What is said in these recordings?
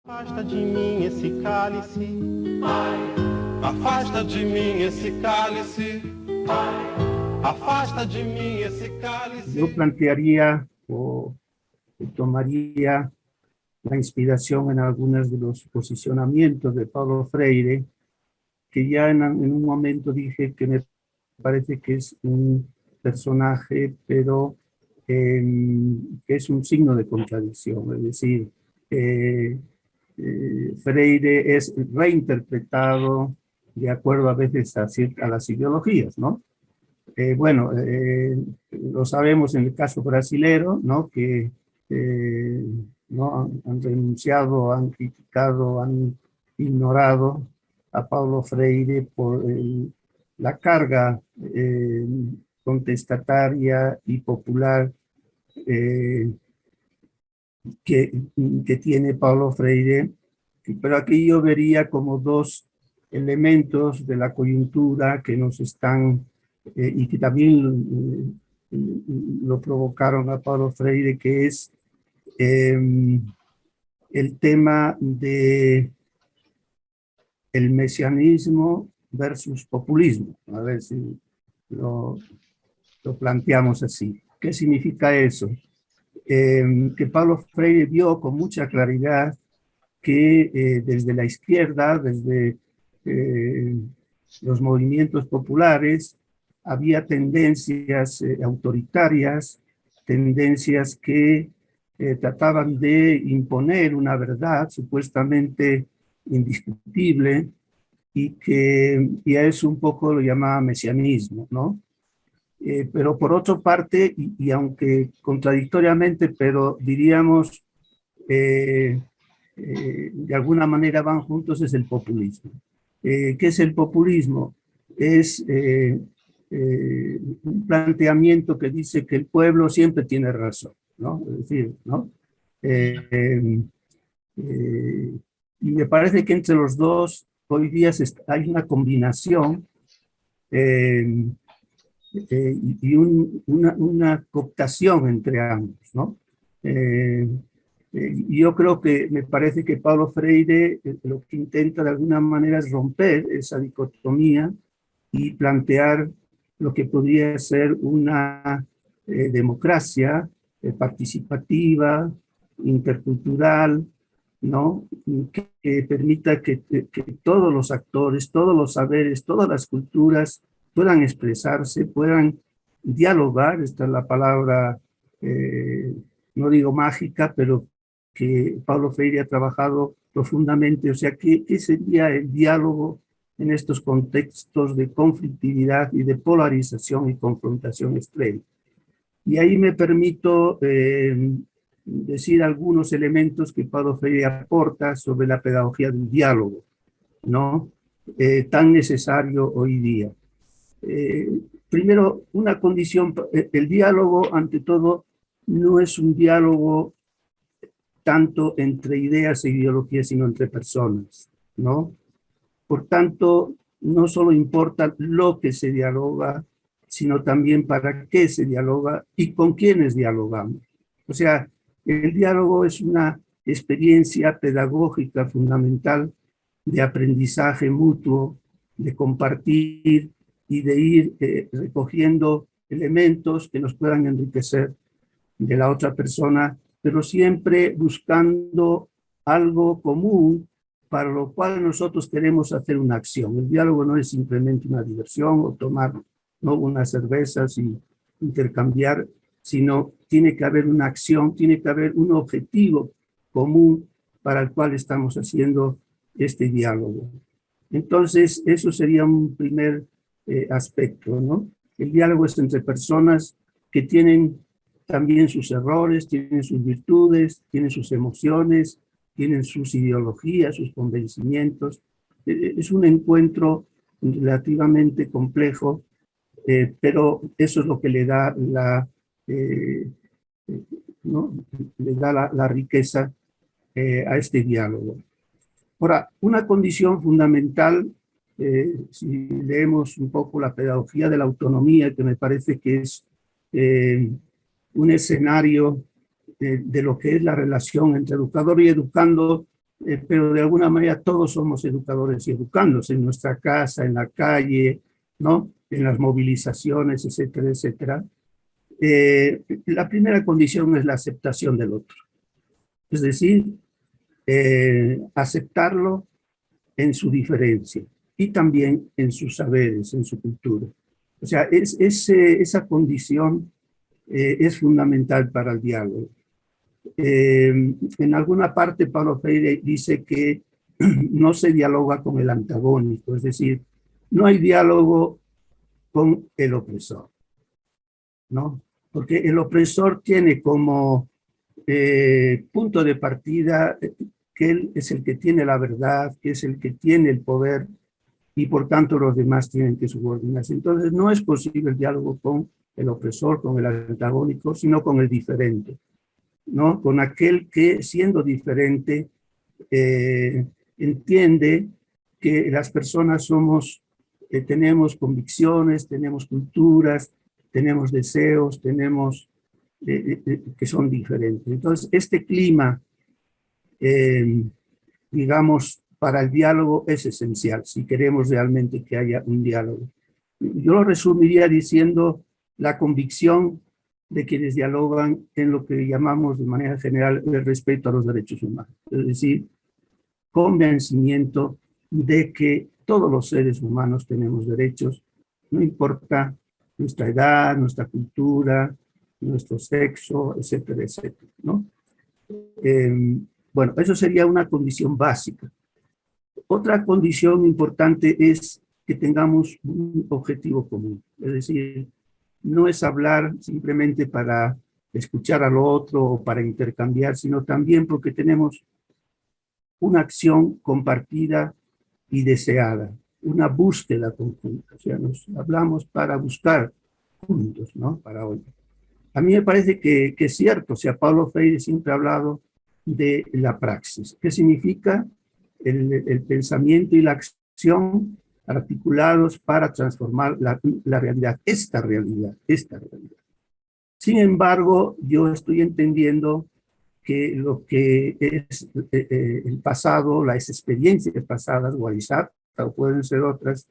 Afasta de mim esse cálice, afasta de mim esse cálice, afasta de mim esse cálice. Yo plantearía o tomaría la inspiración en algunos de los posicionamientos de Paulo Freire, que ya en un momento dije que me parece que es un personaje, pero que es un signo de contradicción, es decir, Freire es reinterpretado de acuerdo a veces a las ideologías, ¿no? Lo sabemos en el caso brasilero, ¿no? Que ¿no? han renunciado, han criticado, han ignorado a Paulo Freire por la carga contestataria y popular que tiene Paulo Freire, pero aquí yo vería como dos elementos de la coyuntura que nos están, y que también lo provocaron a Paulo Freire, que es el tema de el mesianismo versus populismo. A ver si lo planteamos así. ¿Qué significa eso? Que Paulo Freire vio con mucha claridad que desde la izquierda, desde los movimientos populares, había tendencias autoritarias, tendencias que trataban de imponer una verdad supuestamente indiscutible y a eso un poco lo llamaba mesianismo, ¿no? Pero por otra parte, y aunque contradictoriamente, pero diríamos de alguna manera van juntos, es el populismo. ¿Qué es el populismo? Es un planteamiento que dice que el pueblo siempre tiene razón, ¿no? Es decir, ¿no? Y me parece que entre los dos hoy día hay una combinación y una cooptación entre ambos, ¿no? Yo creo que me parece que Paulo Freire lo que intenta de alguna manera es romper esa dicotomía y plantear lo que podría ser una democracia participativa, intercultural, ¿no? Que permita que todos los actores, todos los saberes, todas las culturas puedan expresarse, puedan dialogar, esta es la palabra, no digo mágica, pero que Paulo Freire ha trabajado profundamente. O sea, ¿qué sería el diálogo en estos contextos de conflictividad y de polarización y confrontación extrema? Y ahí me permito decir algunos elementos que Paulo Freire aporta sobre la pedagogía del diálogo, ¿no? Tan necesario hoy día. Primero, una condición, el diálogo, ante todo, no es un diálogo tanto entre ideas e ideologías, sino entre personas, ¿no? Por tanto, no solo importa lo que se dialoga, sino también para qué se dialoga y con quiénes dialogamos. O sea, el diálogo es una experiencia pedagógica fundamental de aprendizaje mutuo, de compartir y de ir recogiendo elementos que nos puedan enriquecer de la otra persona, pero siempre buscando algo común para lo cual nosotros queremos hacer una acción. El diálogo no es simplemente una diversión o tomar, ¿no?, unas cervezas y intercambiar, sino tiene que haber una acción, tiene que haber un objetivo común para el cual estamos haciendo este diálogo. Entonces, eso sería un primer aspecto, ¿no? El diálogo es entre personas que tienen también sus errores, tienen sus virtudes, tienen sus emociones, tienen sus ideologías, sus convencimientos. Es un encuentro relativamente complejo, pero eso es lo que le da ¿no?, le da la riqueza a este diálogo. Ahora, una condición fundamental, si leemos un poco la pedagogía de la autonomía, que me parece que es un escenario de lo que es la relación entre educador y educando, pero de alguna manera todos somos educadores y educandos en nuestra casa, en la calle, ¿no? En las movilizaciones, etcétera, etcétera. La primera condición es la aceptación del otro. Es decir, aceptarlo en su diferencia y también en sus saberes, en su cultura. O sea, esa condición es fundamental para el diálogo. En alguna parte Paulo Freire dice que no se dialoga con el antagónico, es decir, no hay diálogo con el opresor, ¿no? Porque el opresor tiene como punto de partida que él es el que tiene la verdad, que es el que tiene el poder y por tanto los demás tienen que subordinarse. Entonces no es posible el diálogo con el opresor, con el antagónico, sino con el diferente, ¿no? Con aquel que, siendo diferente, entiende que las personas somos, tenemos convicciones, tenemos culturas, tenemos deseos, tenemos que son diferentes. Entonces, este clima, digamos, para el diálogo es esencial, si queremos realmente que haya un diálogo. Yo lo resumiría diciendo la convicción de quienes dialogan en lo que llamamos de manera general el respeto a los derechos humanos. Es decir, convencimiento de que todos los seres humanos tenemos derechos, no importa nuestra edad, nuestra cultura, nuestro sexo, etcétera, etcétera, ¿no? Bueno, eso sería una condición básica. Otra condición importante es que tengamos un objetivo común, es decir, no es hablar simplemente para escuchar al otro o para intercambiar, sino también porque tenemos una acción compartida y deseada, una búsqueda conjunta, o sea, nos hablamos para buscar juntos, ¿no? Para hoy. A mí me parece que es cierto, o sea, Paulo Freire siempre ha hablado de la praxis. ¿Qué significa? El pensamiento y la acción articulados para transformar la realidad, esta realidad, esta realidad. Sin embargo, yo estoy entendiendo que lo que es el pasado, las experiencias pasadas, Guarizata o pueden ser otras,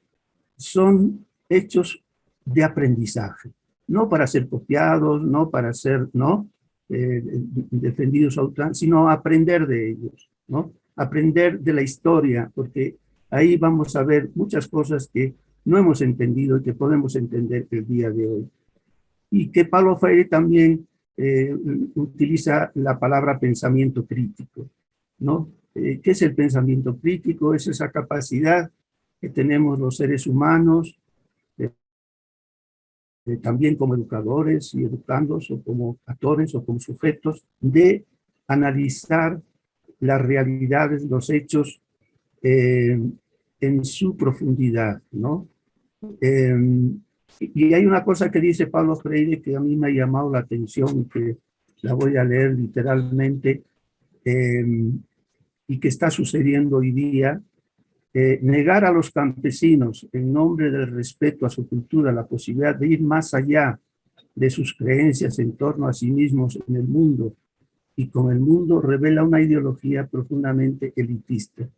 son hechos de aprendizaje, no para ser copiados, no para ser, ¿no? Defendidos a ultranza, sino aprender de ellos, ¿no? Aprender de la historia, porque ahí vamos a ver muchas cosas que no hemos entendido y que podemos entender el día de hoy. Y que Paulo Freire también utiliza la palabra pensamiento crítico, ¿no? ¿Qué es el pensamiento crítico? Es esa capacidad que tenemos los seres humanos, también como educadores y educandos, o como actores, o como sujetos, de analizar las realidades, los hechos en su profundidad, ¿no? Y hay una cosa que dice Paulo Freire que a mí me ha llamado la atención, que la voy a leer literalmente, y que está sucediendo hoy día. Negar a los campesinos, en nombre del respeto a su cultura, la posibilidad de ir más allá de sus creencias en torno a sí mismos en el mundo y con el mundo, revela una ideología profundamente elitista.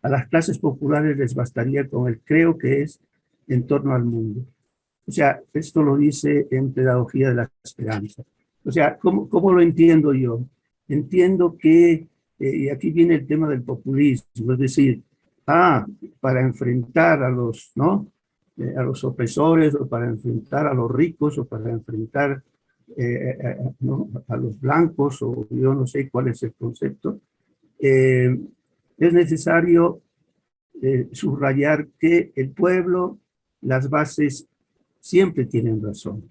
A las clases populares les bastaría con el creo que es en torno al mundo. O sea, esto lo dice en Pedagogía de la Esperanza. O sea, ¿cómo lo entiendo yo? Entiendo que, y aquí viene el tema del populismo, es decir, para enfrentar a los, ¿no? A los opresores, o para enfrentar a los ricos, o para enfrentar ¿no? a los blancos, o yo no sé cuál es el concepto, es necesario subrayar que el pueblo, las bases, siempre tienen razón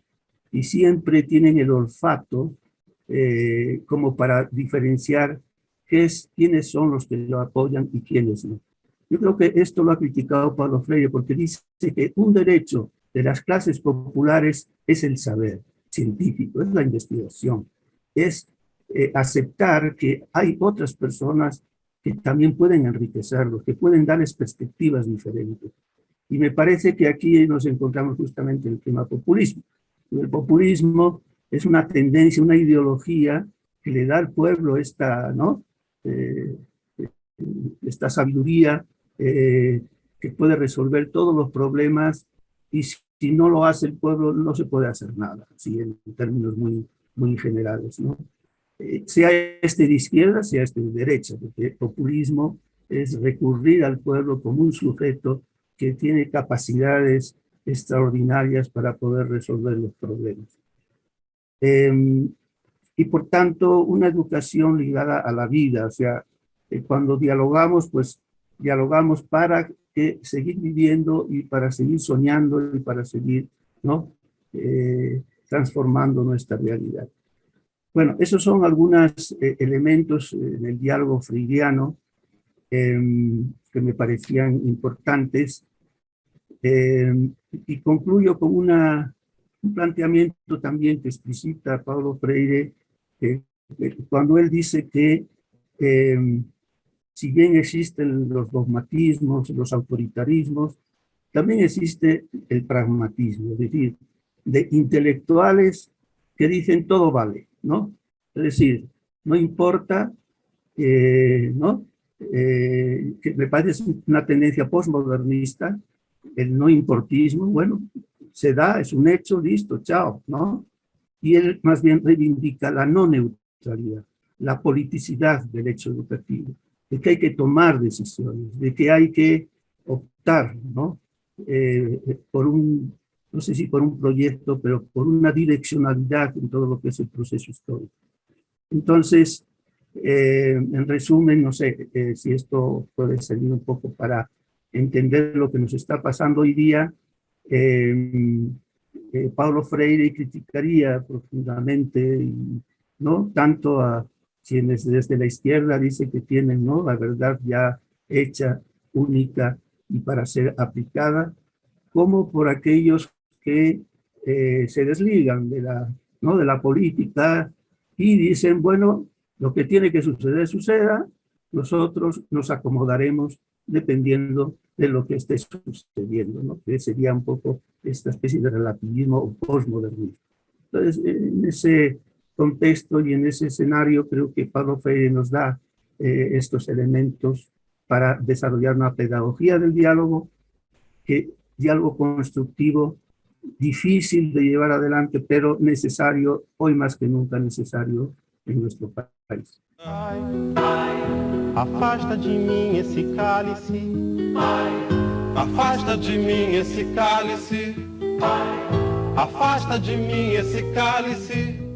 y siempre tienen el olfato como para diferenciar quiénes son los que lo apoyan y quiénes no. Yo creo que esto lo ha criticado Paulo Freire porque dice que un derecho de las clases populares es el saber científico, es la investigación, es aceptar que hay otras personas que también pueden enriquecerlos, que pueden darles perspectivas diferentes. Y me parece que aquí nos encontramos justamente en el tema populismo. El populismo es una tendencia, una ideología que le da al pueblo esta, ¿no? esta sabiduría que puede resolver todos los problemas, y si no lo hace el pueblo no se puede hacer nada, así en términos muy generales, ¿no? Sea este de izquierda, sea este de derecha, porque el populismo es recurrir al pueblo como un sujeto que tiene capacidades extraordinarias para poder resolver los problemas. Y por tanto, una educación ligada a la vida, o sea, cuando dialogamos, pues dialogamos para seguir viviendo y para seguir soñando y para seguir, ¿no? Transformando nuestra realidad. Bueno, esos son algunos elementos en el diálogo freudiano que me parecían importantes. Y concluyo con un planteamiento también que explicita Paulo Freire, cuando él dice que si bien existen los dogmatismos, los autoritarismos, también existe el pragmatismo, es decir, de intelectuales que dicen todo vale, ¿no? Es decir, no importa, ¿no? Que me parece una tendencia postmodernista, el no importismo, bueno, se da, es un hecho, listo, chao, ¿no? Y él más bien reivindica la no neutralidad, la politicidad del hecho educativo, de que hay que tomar decisiones, de que hay que optar, ¿no? Por no sé si por un proyecto, pero por una direccionalidad en todo lo que es el proceso histórico. Entonces, en resumen, no sé si esto puede servir un poco para entender lo que nos está pasando hoy día. Paulo Freire criticaría profundamente, ¿no? Tanto a quienes desde la izquierda dicen que tienen, ¿no?, la verdad ya hecha, única y para ser aplicada, como por aquellos que se desligan ¿no?, de la política y dicen, bueno, lo que tiene que suceder, suceda, nosotros nos acomodaremos dependiendo de lo que esté sucediendo, ¿no? Que sería un poco esta especie de relativismo o postmodernismo. Entonces, en ese contexto y en ese escenario, creo que Paulo Freire nos da estos elementos para desarrollar una pedagogía del diálogo, diálogo constructivo, difícil de llevar adelante, pero necesario, hoy más que nunca necesario en nuestro país. Afasta de mim esse cálice, afasta de mim esse cálice, afasta de mim esse cálice.